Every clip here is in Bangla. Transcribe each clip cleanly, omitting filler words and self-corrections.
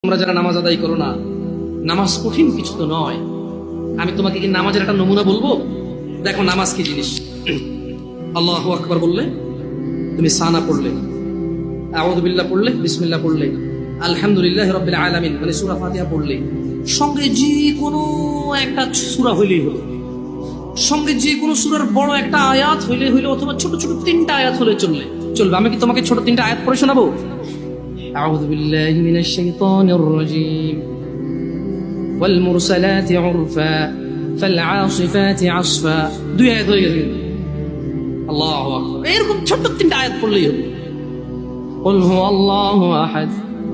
তোমরা যারা নামাজ আদায় করো না, নামাজ কঠিন কিছু তো নয়। আমি তোমাকে কি নামাজের একটা নমুনা বলবো? দেখো নামাজ কি জিনিস। আল্লাহু আকবার বললে, তুমি সানা পড়লে, আউযু বিল্লাহ পড়লে, বিসমিল্লাহ পড়লে, আলহামদুলিল্লাহি রাব্বিল আলামিন মানে সূরা ফাতিহা পড়লে, সঙ্গে যে কোনো একটা সূরা হইলেই হলো, সঙ্গে যে কোনো সূরার বড় একটা আয়াত হইলে হইলো, অথবা ছোট ছোট তিনটা আয়াত হলে চলবে। আমি কি তোমাকে ছোট তিনটা আয়াত পড়ে শোনাবো? আউযু বিল্লাহি মিনাশ শাইতানির রাজীম, ওয়াল মুরসালাতি উরফা ফাল আসিফাতি আসফা। দুই আয়াত হয়ে গেছে। আল্লাহু আকবার। এরকম ছোট তিনটা আয়াত পড়লেই হবে। قل هو الله أحد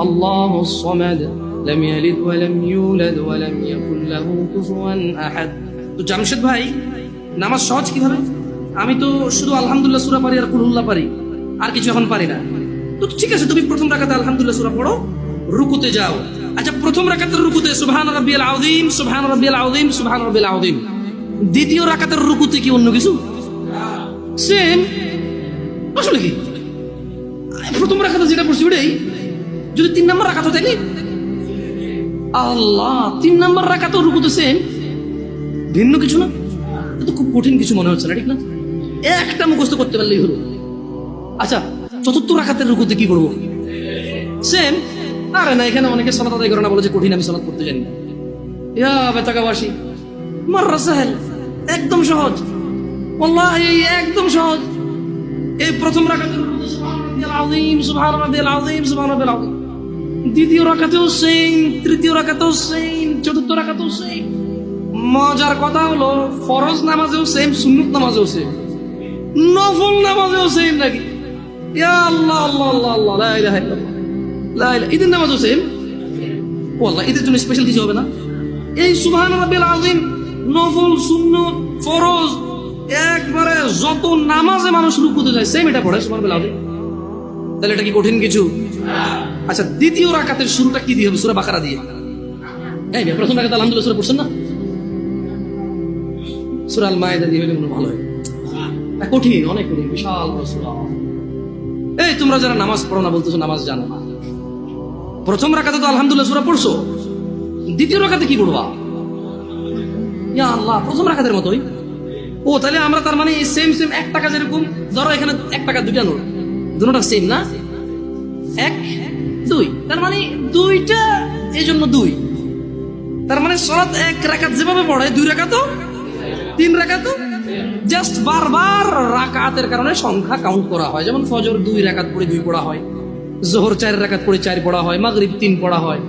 الله الصمد لم يلد ولم يولد ولم يكن له كفوا أحد। তো জামশেদ ভাই, নামাজ সহজ কিভাবে? আমি তো শুধু আলহামদুলিল্লাহ সূরা পারি আর কুল হুল্লাহ পারি, আর কিছু এখন পারি না। তো ঠিক আছে, তুমি প্রথম রাকাতে আলহামদুলিল্লাহ সূরা পড়ো, রুকুতে যাও। আচ্ছা, প্রথম রাকাতের রুকুতে সুবহান রাব্বিয়াল আযীম, সুবহান রাব্বিয়াল আযীম, সুবহান রাব্বিয়াল আযীম। দ্বিতীয় রাকাতের রুকুতে কি অন্য কিছু? সেম। আসলে কি প্রথম রাকাতে যেটা পড়ছি ওটাই, যদি 3 নম্বর রাকাত থাকে, আল্লাহ 3 নম্বর রাকাতেও রুকুতে সেম, ভিন্ন কিছু না। তো খুব কঠিন কিছু মনে হচ্ছে না, ঠিক না? একটা মুখস্থ করতে পারলেই হলো। আচ্ছা, চতুর্থ রাকাতের রুকুতে কি করবো? সেম। আরে না, এখানে অনেকে সালাত আদায় করে না, বলে যে কঠিন, আমি সালাত করতে জানি না। ইয়া বেতাকাবাসী, মাররা সাহেল, একদম সহজ, ওয়াল্লাহি একদম সহজ। এই প্রথম রাকাতের রুকুতে সুবহান রাব্বিয়াল আযীম, সুবহান রাব্বিয়াল আযীম, সুবহান রাব্বিয়াল আযীম। দ্বিতীয় রাকাতেও সেম, তৃতীয় রাকাতেও সেম, চতুর্থ রাকাতেও সেম। মজার কথা হলো, ফরজ নামাজেও সেম, সুন্নত নামাজেও সেম, নফল নামাজেও সেম নাকি? ইয়া আল্লাহ আল্লাহ আল্লাহ আল্লাহ, লা ইলাহা ইল্লাল্লাহ, লা ইলাহা। ঈদের নামাজও সেম। ওয়াল্লাহ ঈদের জন্য স্পেশাল কিছু হবে না? এই সুবহান রাব্বিল আযীম, নফল, সুন্নত, ফরজ, একবারে যত নামাজে মানুষ রুকুতে যায় সেম এটা পড়ে সুবহান রাব্বিল আযীম। তাহলে এটা কি কঠিন কিছু? আচ্ছা, দ্বিতীয় রাকাতের শুরুটা কি দিয়ে হবে? সূরা বাকারা দিয়ে। এই প্রথম রাকাতে আলহামদুলিল্লাহ সূরা পড়ছেন না? সূরা আল মায়েদা দিয়ে হলে মনে ভালো হয়। কঠিন, অনেক কঠিন, বিশাল বড় সূরা। এই তোমরা যারা নামাজ পড়ো না, বলতেছো নামাজ জানো না, প্রথম রাকাতে তো আলহামদুলিল্লাহ সূরা পড়ছো, দ্বিতীয় রাকাতে কি পড়বা? ইয়া আল্লাহ, প্রথম রাকাতের মতোই। ও তাহলে আমরা তার মানে সেম সেম 1 টাকা, যেরকম ধরো এখানে 1 টাকা দুইটা নোট, দুটোটা সেম না? 1 2, তার মানে দুইটা, এই জন্য 2। তার মানে সালাত 1 রাকাত যেভাবে পড়ে, 2 রাকাতও 3 রাকাতও, জাস্ট বারবার রাকাতের কারণে সংখ্যা কাউন্ট করা হয়। যেমন ফজর 2 রাকাত পড়ে 2 পড়া হয়, যোহর 4 রাকাত পড়ে 4 পড়া হয়, মাগরিব 3 পড়া হয়।